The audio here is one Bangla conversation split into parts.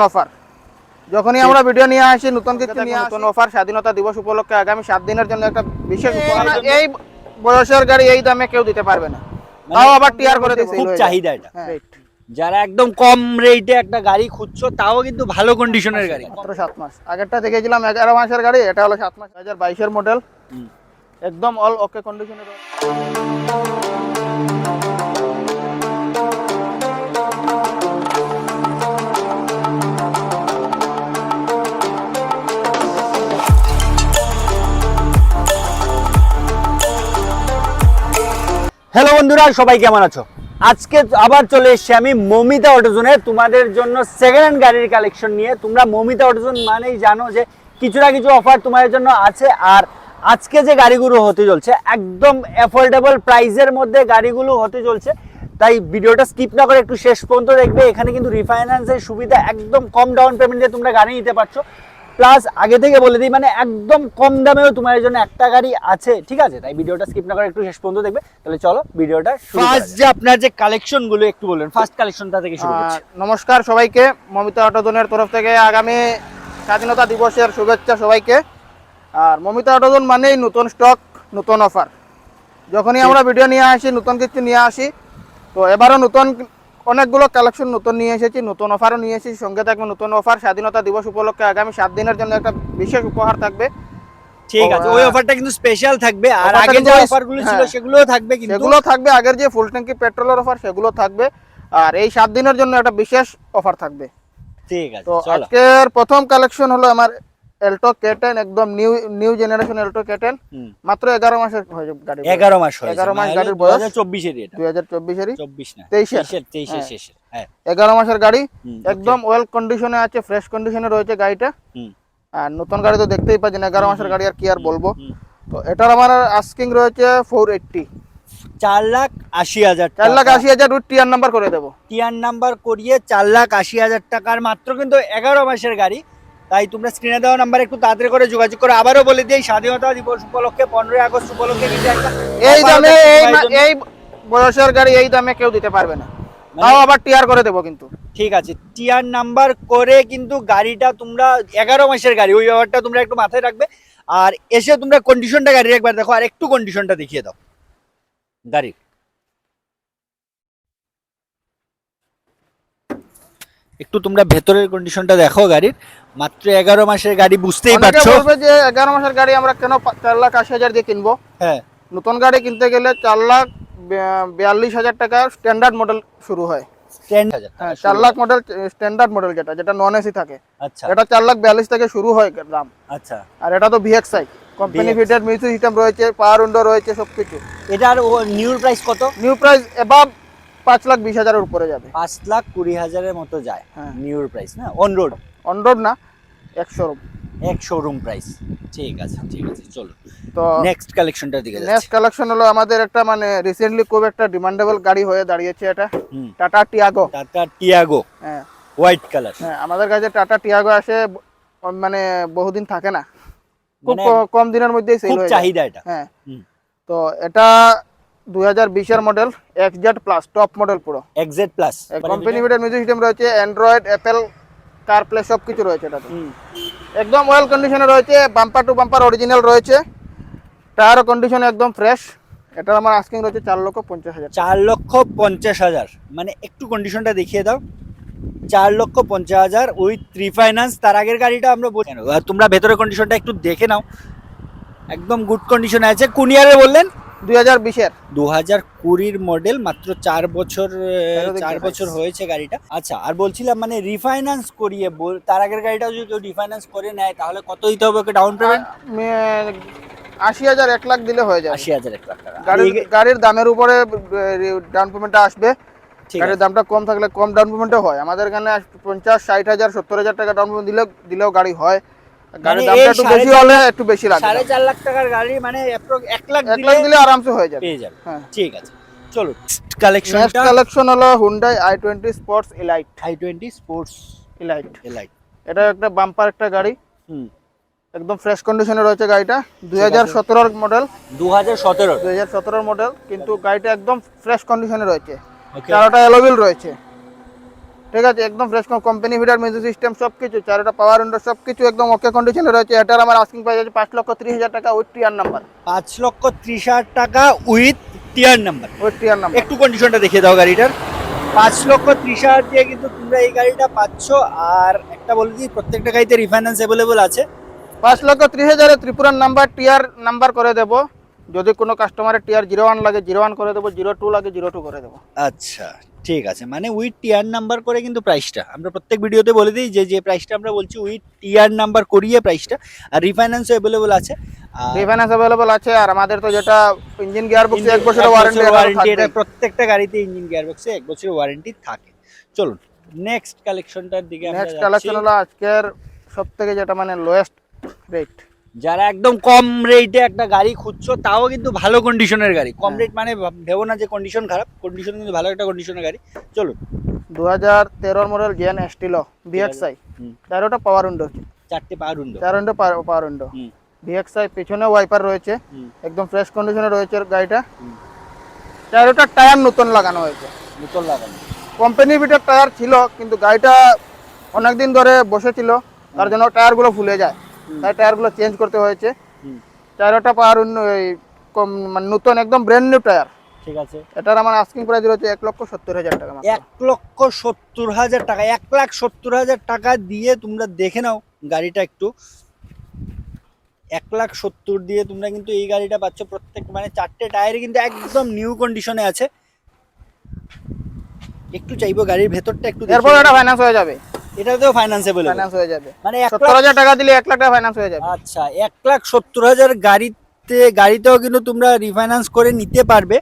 অফার যখনই আমরা ভিডিও নিয়ে আসি নতুন কিছু নিয়ে নতুন অফার স্বাধীনতা দিবস উপলক্ষে আগামী 7 দিনের জন্য একটা বিশেষ উপহার। এই বয়সের গাড়ি এই দামে কেউ দিতে পারবে না, তাও আবার টিআর করে দেব। খুব চাহিদা এটা। যারা একদম কম রেটে একটা গাড়ি খুঁজছো তাও কিন্তু ভালো কন্ডিশনের গাড়ি, মাত্র 7 মাস। আগেরটা দেখেছিলাম 11 মাসের গাড়ি, এটা হলো 7 মাস। 2022 এর মডেল, একদম অল ওকে কন্ডিশনের। হ্যালো বন্ধুরা, সবাই কেমন আছো? আজকে আবার চলে এসেছি আমি মমিতা অটোজোনে তোমাদের জন্য সেকেন্ড হ্যান্ড গাড়ির কালেকশন নিয়ে। তোমরা মমিতা অটোজোন মানেই জানো যে কিছু না কিছু অফার তোমাদের জন্য আছে। আর আজকে যে গাড়িগুলো হতে চলছে একদম অ্যাফোর্ডেবল প্রাইসের মধ্যে গাড়িগুলো হতে চলছে, তাই ভিডিওটা স্কিপ না করে একটু শেষ পর্যন্ত দেখবে। এখানে কিন্তু রিফাইন্যান্সের সুবিধা, একদম কম ডাউন পেমেন্টে তোমরা গাড়ি নিতে পারছো। প্লাস আগে থেকে বলে দিই, মানে একদম কম দামেও তোমাদের জন্য একটা গাড়ি আছে, ঠিক আছে? তাই ভিডিওটা স্কিপ না করে একটু শেষ পর্যন্ত দেখবে। তাহলে চলো ভিডিওটা শুরু করা যাক। ফার্স্ট যে আপনার যে কালেকশনগুলো একটু বলবেন, ফার্স্ট কালেকশনটা থেকে শুরু করছি। নমস্কার সবাইকে, মমিতা অটোজোনের তরফ থেকে আগামী স্বাধীনতা দিবসের শুভেচ্ছা সবাইকে। আর মমিতা অটোজোন মানেই নতুন স্টক, নতুন অফার। যখনই আমরা ভিডিও নিয়ে আসি নতুন কিছু নিয়ে আসি, তো এবারও নতুন অনেকগুলো কালেকশন নতুন নিয়ে এসেছি, নতুন অফারও নিয়ে এসেছি। সঙ্গে থাকবে নতুন অফার, স্বাধীনতা দিবস উপলক্ষে আগামী 7 দিনের জন্য একটা বিশেষ উপহার থাকবে। ঠিক আছে, ওই অফারটা কিন্তু স্পেশাল থাকবে। আর আগে যে অফারগুলো ছিল সেগুলোও থাকবে, কিন্তু সেগুলো থাকবে। আগের যে ফুল ট্যাঙ্কি পেট্রোলের অফার সেগুলো থাকবে, আর এই 7 দিনের জন্য একটা বিশেষ অফার থাকবে। ঠিক আছে, তো আজকের প্রথম কালেকশন হলো আমার এল্টো K10, একদম নিউ জেনারেশন এল্টো K10। মাত্র 11 মাসের গাড়ি। 11 মাস হয়েছে, 11 মাস গাড়ির বয়স। 2024 এর এটা, 2024 এরই, 24 না 23 এর শেষে। হ্যাঁ, 11 মাসের গাড়ি, একদম ওয়েল কন্ডিশনে আছে, ফ্রেশ কন্ডিশনে রয়েছে গাড়িটা। আর নতুন গাড়ি তো দেখতেই পাচ্ছেন, 11 মাসের গাড়ি, আর কি আর বলবো। তো এটার আমার আস্কিং রয়েছে 480, 4,80,000 4,80,000 উইথ টিআর নাম্বার করে দেবো। টিআর নাম্বার করিয়ে 4,80,000 টাকার মাত্র, কিন্তু 11 মাসের গাড়ি। তাই তোমরা স্ক্রিনে দেওয়া নাম্বার একটু তাড়াতাড়ি করে যোগাযোগ করো। আবারও বলে দিই, স্বাধীনতা দিবস উপলক্ষে 15 আগস্ট উপলক্ষে কিন্তু একটা এই দামে এই বয়সের গাড়ি এই দামে কেউ দিতে পারবে না, তাও আবার টিআর করে দেবো কিন্তু। ঠিক আছে, টিআর নাম্বার করে কিন্তু গাড়িটা তোমরা 11 মাসের গাড়ি, ওই ব্যাপারটা তোমরা একটু মাথায় রাখবে। আর এসে তোমরা কন্ডিশনটা গাড়ির একবার দেখো, আর একটু কন্ডিশনটা দেখিয়ে দাও গাড়ির। একটু তোমরা ভেতরের কন্ডিশনটা দেখো গাড়ির। মাত্র 11 মাসের গাড়ি, বুঝতেই পারছো। বলবে যে 11 মাসের গাড়ি আমরা কেন 4,80,000 দিয়ে কিনবো? হ্যাঁ, নতুন গাড়ি কিনতে গেলে 4,42,000 টাকা স্ট্যান্ডার্ড মডেল শুরু হয়। হ্যাঁ, 4 লাখ মডেল স্ট্যান্ডার্ড মডেল, যেটা নন এসি থাকে। আচ্ছা, এটা 4,42,000 থেকে শুরু হয় দাম। আচ্ছা, আর এটা তো VXI company fitted music system রয়েছে, পাওয়ার উইন্ডো রয়েছে, সবকিছু। এটার নিউ প্রাইস কত? নিউ প্রাইস এবাব 5,20,000 এর উপরে যাবে। 5,20,000 এর মতো যায় নিউ প্রাইস, না অন রোড না, এক শোরুম প্রাইস। ঠিক আছে, ঠিক আছে, চলো তো নেক্সট কালেকশনটার দিকে যাচ্ছি। নেক্সট কালেকশন হলো আমাদের একটা, মানে রিসেন্টলি খুব একটা ডিমান্ডেবল গাড়ি হয়ে দাঁড়িয়েছে এটা, টাটা টিয়াগো। হ্যাঁ, হোয়াইট কালার। হ্যাঁ, আমাদের কাছে টাটা টিয়াগো আসে, মানে বহুদিন থাকে না, খুব কম দিনের মধ্যেই সেল হয়ে যায়। চাহিদা এটা। হ্যাঁ, তো এটা 2020 এর model, XZ plus, top model পুরো XZ plus. Company fitted music system রয়েছে, অ্যান্ড্রয়েড, অ্যাপেল কারপ্লে সবকিছু রয়েছে এটাতে। একদম ওয়েল কন্ডিশনে রয়েছে, বাম্পার টু বাম্পার অরিজিনাল রয়েছে, টায়ার কন্ডিশন একদম ফ্রেশ। এটার আমার আস্কিং রয়েছে 4,50,000। 4,50,000, মানে একটু কন্ডিশনটা দেখিয়ে দাও। 4,50,000 উইথ রিফাইন্যান্স। তার আগের গাড়িটা আমরা বলছি, তোমরা ভেতরের কন্ডিশনটা একটু দেখে নাও, একদম গুড কন্ডিশনে আছে। কোন ইয়ারে বললেন? 2020 এর, 2020 মডেল, মাত্র 4 বছর হয়েছে গাড়িটা। আচ্ছা, আর বলছিলাম মানে রিফাইন্যান্স করিয়ে, তার আগের গাড়িটা যদি কেউ রিফাইন্যান্স করে নেয় তাহলে কত দিতে হবে ডাউন পেমেন্ট? 80,000, 1 লাখ দিলে হয়ে যাবে। 80,000, 1 লাখ টাকা গাড়ির দামের উপরে ডাউন পেমেন্টটা আসবে। গাড়ির দামটা কম থাকলে কম ডাউন পেমেন্টও হয়। আমাদের এখানে 50, 60,000, 70,000 টাকা ডাউন পেমেন্ট দিলেও গাড়ি হয়। গাড়ির দামটা একটু বেশি হলে একটু বেশি লাগে। 4.5 লাখ টাকার গাড়ি মানে 1 লাখ দিলে আরামসে হয়ে যাবে, পেয়ে যাবে। হ্যাঁ, ঠিক আছে, চলো নেক্সট কালেকশন হলো Hyundai i20 Sports Elite। i20 Sports Elite, এটা একটা বাম্পার একটা গাড়ি, একদম ফ্রেশ কন্ডিশনে রয়েছে গাড়িটা। 2017 মডেল, 2017 মডেল, কিন্তু গাড়িটা একদম ফ্রেশ কন্ডিশনে রয়েছে। চারটা অ্যালয় হুইল রয়েছে, ঠিক আছে, একদম fresh company fitter music system সব কিছু, চারটা পাওয়ার উইন্ডো সব কিছু একদম ওকে কন্ডিশনে রয়েছে। এটার আমার আস্কিং প্রাইস আছে 5,30,000 টাকা উইথ টিআর নাম্বার। 5,30,000 টাকা with TR number. With TR number. একটু কন্ডিশনটা দেখিয়ে দাও গাড়িটার। 5,30,000 দিয়ে কিন্তু তোমরা এই গাড়িটা পাচ্ছ। আর একটা বলে দিই, প্রত্যেকটা গাড়িতে রিফাইন্যান্স অ্যাভেলেবল আছে। 5,30,000 ত্রিপুরার নাম্বার টিআর নাম্বার করে দেবো। যদি কোনো কাস্টমারের টিআর 01 লাগে 01 করে দেবো, 02 লাগে 02 করে দেবো। আচ্ছা ঠিক আছে, মানে উইথ টিআর নাম্বার করে কিন্তু প্রাইসটা আমরা প্রত্যেক ভিডিওতে বলে দিই, যে প্রাইসটা আমরা বলছি উইথ টিআর নাম্বার করিয়ে প্রাইসটা। আর রিফাইন্যান্সও অ্যাভেলেবল আছে। রিফাইন্যান্স অ্যাভেলেবল আছে। আর আমাদের তো যেটা ইঞ্জিন গিয়ার বক্সে 1 বছরের ওয়ারেন্টি এটা প্রত্যেকটা গাড়িতে ইঞ্জিন গিয়ার বক্সে 1 বছরের ওয়ারেন্টি থাকে। চলুন নেক্সট কালেকশনটার দিকে আমরা নেক্সট যাচ্ছি। কালেকশন হলো আজকের সবথেকে যেটা মানে লোয়েস্ট রেট। যারা একদম কম রেটে একটা গাড়ি খুঁজছো, তাও কিন্তু ভালো কন্ডিশনের গাড়ি। কম রেট মানে ভেবো না যে কন্ডিশন খারাপ, কন্ডিশন কিন্তু ভালো একটা কন্ডিশনের গাড়ি। চলুন 2013 মডেল জেন স্টিলো ভিএক্সআই, 13টা পাওয়ার উইন্ডো, 4টে পাওয়ার উইন্ডো, 4টা পাওয়ার উইন্ডো ভিএক্সআই। পিছনে ওয়াইপার রয়েছে, একদম ফ্রেশ কন্ডিশনে রয়েছে গাড়িটা। 4টা টায়ার নতুন লাগানো হয়েছে, নতুন লাগানো। কোম্পানি বিটের টায়ার ছিল, কিন্তু গাড়িটা অনেকদিন ধরে বসেছিল, তার জন্য টায়ারগুলো ফুলে যায়, তাই টায়ারগুলো চেঞ্জ করতে হয়েছে। 4টা পাওয়ার উইন্ডো মানে নতুন একদম ব্র্যান্ড নিউ টায়ার। ঠিক আছে, এটার আমার আস্কিং প্রাইস রয়েছে 1,70,000 টাকা। 1,70,000 টাকা। 1,70,000 টাকা দিয়ে তোমরা দেখে নাও গাড়িটা একটু। 1,70,000 দিয়ে তোমরা কিন্তু এই গাড়িটা পাচ্ছ। প্রত্যেক মানে 4টে টায়ারে কিন্তু একদম নিউ কন্ডিশনে আছে। একটু চাইবো গাড়ির ভেতরটা একটু দেখি। এরপর এটা ফাইন্যান্স হয়ে যাবে, এটাতেও ফাইন্যান্সেবল ফাইন্যান্স হয়ে যাবে। মানে 70,000 টাকা দিলে 1 লাখ টাকা ফাইন্যান্স হয়ে যাবে। আচ্ছা, 1,70,000 গাড়িতেও কিন্তু তোমরা রিফাইন্যান্স করে নিতে পারবে।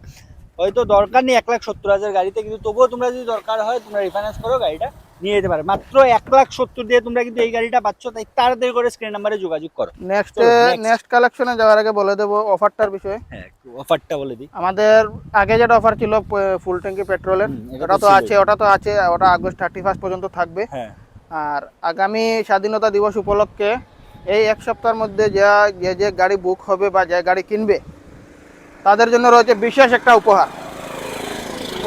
হয়তো দরকার নেই 1,70,000 গাড়িতে, কিন্তু তবুও তোমরা যদি দরকার হয় তোমরা রিফাইন্যান্স করো, গাড়িটা নিয়ে যেতে পারো। মাত্র 1,70,000 দিয়ে তোমরা কিন্তু এই গাড়িটা পাচ্ছ। তাই তাড়াতাড়ি করে স্ক্রিন নাম্বারে যোগাযোগ করো। নেক্সট কালেকশনে যাওয়ার আগে বলে দেবো অফারটার বিষয়ে। হ্যাঁ, একটু অফারটা বলে দিই। আমাদের আগে যেটা অফার ছিল ফুল ট্যাঙ্কি পেট্রোলের, ওটা তো আছে, ওটা আগস্ট 31 পর্যন্ত থাকবে। হ্যাঁ, আর আগামী স্বাধীনতা দিবস উপলক্ষে এই এক সপ্তাহের মধ্যে যে গাড়ি বুক হবে বা যে গাড়ি কিনবে, তাদের জন্য রয়েছে বিশেষ একটা উপহার।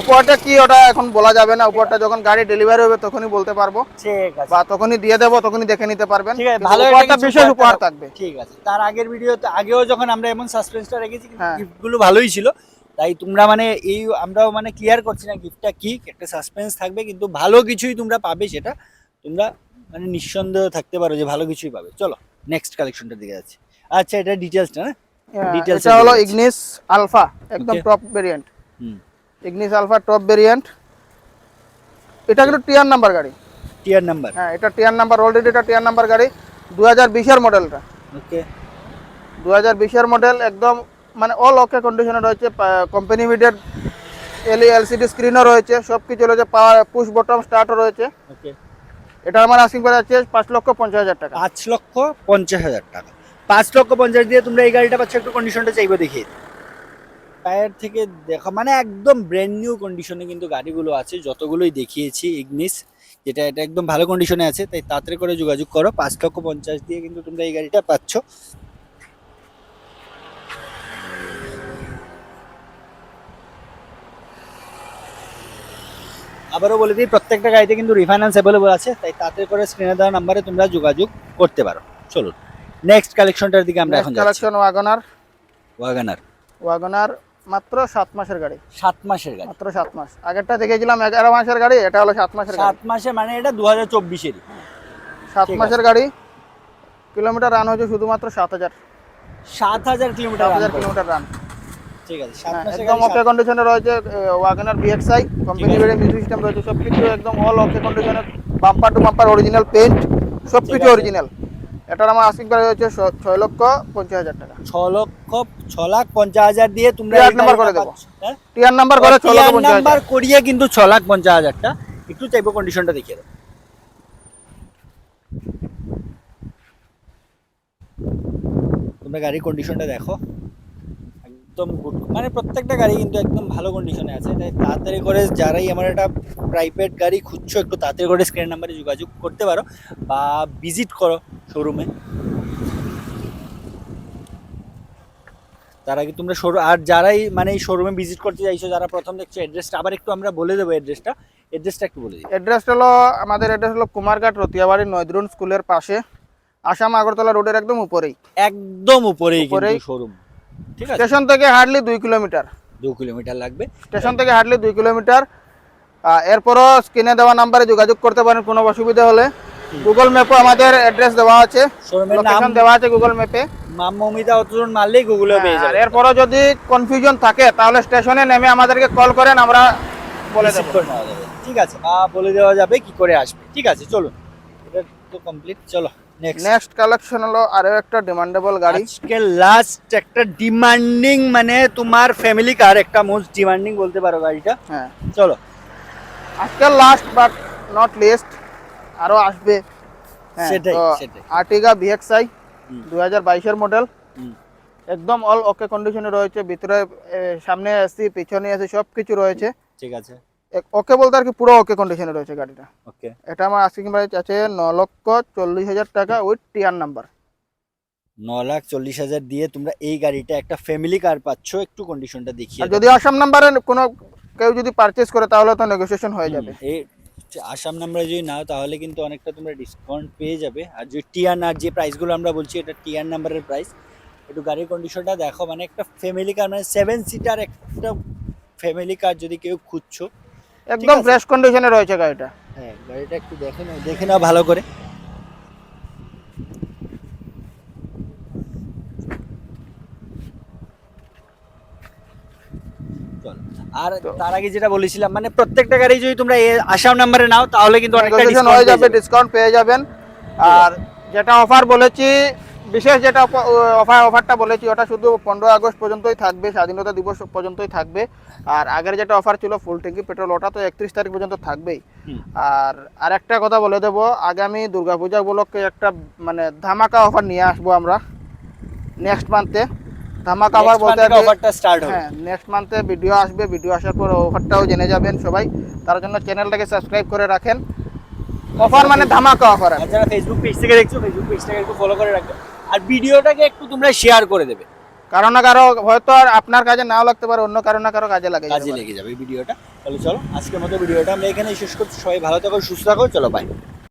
উপহারটা কি ওটা এখন বলা যাবে না, উপহারটা যখন গাড়ি ডেলিভারি হবে তখনই বলতে পারবো, ঠিক আছে, বা তখনই দিয়ে দেবো, তখনই দেখে নিতে পারবেন। ঠিক আছে, কিন্তু ভালো উপহারটা একটা বিশেষ উপহার থাকবে। ঠিক আছে, তার আগের ভিডিওতে আগেও যখন আমরা এমন সাসপেন্সটা রেখেছি, হ্যাঁ। গিফটগুলো ভালোই ছিল। তাই তোমরা মানে এই আমরাও মানে ক্লিয়ার করছি না গিফটটা কি, একটা সাসপেন্স থাকবে, কিন্তু ভালো কিছুই তোমরা পাবে, সেটা তোমরা মানে নিঃসন্দেহ থাকতে পারো যে ভালো কিছুই পাবে। চলো নেক্সট কালেকশনটার দিকে যাচ্ছি। আচ্ছা, এটা ডিটেইলসটা না, ডিটেইলস এটা হলো ইগনিস আলফা, একদম top variant. Ignis Alpha top variant. এটা কিন্তু টিআর নাম্বার গাড়ি। টিয়ার নাম্বার, হ্যাঁ, এটা টিআর নাম্বার, অলরেডি এটা টিআর নাম্বার গাড়ি। 2020 এর মডেলটা, ওকে 2020 এর মডেল, একদম মানে অল ওকে কন্ডিশনে রয়েছে। কোম্পানি মিডিয়ার এলসিডি স্ক্রিনও রয়েছে, সব কিছু রয়েছে, পাওয়ার পুশ বটম স্টার্টও রয়েছে। ওকে। এটা আমার আস্কিং প্রাইস আছে 5,50,000 টাকা। 5,50,000 টাকা। 5,50,000 দিয়ে তোমরা এই গাড়িটা পাচ্ছ। একটু কন্ডিশনটা চাইবো দেখিয়ে। টায়ার থেকে দেখা মানে একদম ব্র্যান্ড নিউ কন্ডিশনে কিন্তু গাড়িগুলো আছে, যতগুলোই দেখিয়েছি ইগনিস, যেটা এটা একদম ভালো কন্ডিশনে আছে। তাই তাড়াতাড়ি করে যোগাযোগ করো। 5,50,000 দিয়ে কিন্তু তোমরা এই গাড়িটা পাচ্ছ। আবারও বলে দিই, প্রত্যেকটা গাড়িতে কিন্তু রিফাইন্যান্স অ্যাভেলেবল আছে। তাই তাড়াতাড়ি করে স্ক্রিনে দেওয়া নাম্বারে তোমরা যোগাযোগ করতে পারো। চলুন নেক্সট কালেকশনটার দিকে আমরা এখন যাচ্ছি। Collection Wagner. ওয়াগনার মাত্র 7 মাসের গাড়ি। 7 মাসের গাড়ি, মাত্র 7 মাস। আগেরটা দেখেছিলাম 11 মাসের গাড়ি, এটা হলো 7 মাসের গাড়ি। 7 মাসে মানে এটা 2024-এরই 7 ঠিক মাসের গাড়ি। কিলোমিটার রান হয়েছে শুধুমাত্র 7,000 কিলোমিটার। 7,000 kilometre run. ঠিক আছে, 7 মাসের একদম গাড়ি। ওকে কন্ডিশনে রয়েছে। ওয়াগনার ভিএক্সআই কোম্পানি বেড়ে মিউজিক সিস্টেম রয়েছে, সব কিছু একদম অল ওকে কন্ডিশনে। Bumper to bumper original paint, সব কিছু অরিজিনাল। এটার আমার আস্কিং প্রাইস হচ্ছে 6,50,000 টাকা। 6,50,000 দিয়ে তোমরা টিআর এই নাম্বার গাড়িটা করে দেবো। পাচ্ছ। হ্যাঁ, টিআর নাম্বার করে টিআর নাম্বার 6,50,000 করিয়ে কিন্তু 6,50,000 টা। একটু চাইবো কন্ডিশনটা দেখিয়ে দাও। তোমরা গাড়ির কন্ডিশনটা দেখো, একদম গুড, মানে প্রত্যেকটা গাড়ি কিন্তু একদম ভালো কন্ডিশনে আছে। তাই তাড়াতাড়ি করে যারাই আমার একটা প্রাইভেট গাড়ি খুঁজছো, একটু তাড়াতাড়ি করে স্ক্রিন নাম্বারে যোগাযোগ করতে পারো বা ভিজিট করো শোরুমে। তার আগে তোমরা আর যারাই মানে এই শোরুমে ভিজিট করতে চাইছো, যারা প্রথম দেখছো, অ্যাড্রেসটা আবার একটু আমরা বলে দেবো। অ্যাড্রেসটা অ্যাড্রেসটা একটু বলে দিন। আমাদের অ্যাড্রেস হলো কুমারঘাট রতিয়াবাড়ি নয়দ্রুন স্কুলের পাশে, আসাম আগরতলা রোডের একদম উপরেই। একদম উপরেই উপরেই। কিন্তু শোরুম, ঠিক আছে। স্টেশন থেকে হার্ডলি 2 কিলোমিটার। 2 কিলোমিটার লাগবে। স্টেশন থেকে হার্ডলি 2 কিলোমিটার। এরপরও স্ক্রিনে দেওয়া নাম্বারে যোগাযোগ করতে পারেন কোনো অসুবিধা হলে। গুগল ম্যাপও আমাদের অ্যাড্রেস দেওয়া আছে, শোরুমের নাম লোকেশন দেওয়া আছে গুগল ম্যাপে। মা মমিতা অটোজোন মারলেই গুগলেও পেয়ে আর যাবে। এরপরও যদি কনফিউশন থাকে তাহলে স্টেশনে নেমে আমাদেরকে কল করেন, আমরা বলে রিসিভ দেবো। করে নেওয়া যাবে, ঠিক আছে, বলে দেওয়া যাবে কি করে আসবে, ঠিক আছে। চলুন, এটা তো কমপ্লিট, চলো নেক্সট। নেক্সট কালেকশন হলো আরো একটা ডিমান্ডেবল গাড়ি। আজকে লাস্ট একটা ডিমান্ডিং, মানে তোমার ফ্যামিলি কার একটা মোস্ট ডিমান্ডিং বলতে পারো গাড়িটা। হ্যাঁ, চলো আজকে লাস্ট বাট নট লিস্ট, আরো আসবে। সেটাই, সেটাই। আর্টিগা ভিএক্সআই হুম। 2022 মডেল, হুম, একদম অল ওকে কন্ডিশনে রয়েছে। ভিতরে সামনে এসি, পিছনে এসি, সব কিছু রয়েছে। ঠিক আছে, ওকে বলতে আর কি পুরো ওকে কন্ডিশনে রয়েছে গাড়িটা। ওকে। এটা আমার আস্কিং প্রাইস আছে 9,40,000 টাকা উইথ টিআর নাম্বার। 9,40,000 দিয়ে তোমরা এই গাড়িটা একটা ফ্যামিলি কার পাচ্ছ। একটু কন্ডিশনটা দেখিয়ে আর দাও। যদি আসাম নাম্বারে কোনো কেউ যদি পারচেজ করে তাহলে তো নেগোসিয়েশন হয়ে যাবে। এই আসাম নাম্বারে যদি নাও তাহলে কিন্তু অনেকটা তোমরা ডিসকাউন্ট পেয়ে যাবে। আর যে টিআর আর যে প্রাইসগুলো আমরা বলছি, এটা টিআর নাম্বারের প্রাইস। একটু গাড়ির কন্ডিশনটা দেখো, মানে একটা ফ্যামিলি কার, মানে 7 সিটার একটা ফ্যামিলি কার যদি কেউ খুঁজছো, একদম আছে। ফ্রেশ কন্ডিশনে রয়েছে গাড়িটা। হ্যাঁ, গাড়িটা একটু দেখে নাও ভালো করে। চল, আর তার আগে যেটা বলেছিলাম, মানে প্রত্যেকটা গাড়ি যদি তোমরা আসাম নাম্বারে নাও তাহলে কিন্তু অনেকটা নেগোসিয়েশন ডিসকাউন্ট হয়ে যাবে, ডিসকাউন্ট পেয়ে যাবেন। আর যেটা অফার বলেছি, বিশেষ যেটা অফারটা বলেছি, ওটা শুধু 15 আগস্ট পর্যন্তই থাকবে, স্বাধীনতা দিবস পর্যন্তই থাকবে। আর আগের যেটা অফার ছিল ফুল ট্যাঙ্কি পেট্রোল, ওটা তো 31 তারিখ পর্যন্ত থাকবেই। আর একটা কথা বলে দেবো, আগামী দুর্গাপূজা উপলক্ষে একটা মানে ধামাকা অফার নিয়ে আসবো আমরা নেক্সট মান্থে। ধামাকা অফার বলতে অফারটা স্টার্ট হবে। হ্যাঁ, নেক্সট মান্থে ভিডিও আসবে, ভিডিও আসার পর অফারটাও জেনে যাবেন সবাই। তার জন্য চ্যানেলটাকে সাবস্ক্রাইব করে রাখেন। অফার মানে ধামাকা অফার। আর যারা ফেসবুক পেজ থেকে দেখছো, ফেসবুক পেজটাকে একটু ফলো করে রাখবে, আর ভিডিওটাকে একটু তোমরা শেয়ার করে দেবে। কারো না কারো হয়তো আর আপনার কাজে নাও লাগতে পারে, অন্য কারো না কারো কাজে লাগে। কাজে লেগে যাবে ভিডিওটা। তাহলে চলো, আজকের মতো ভিডিওটা আমরা এখানেই শেষ করছি। সবাই ভালো থাকো, সুস্থ থাকো, চলো বাই।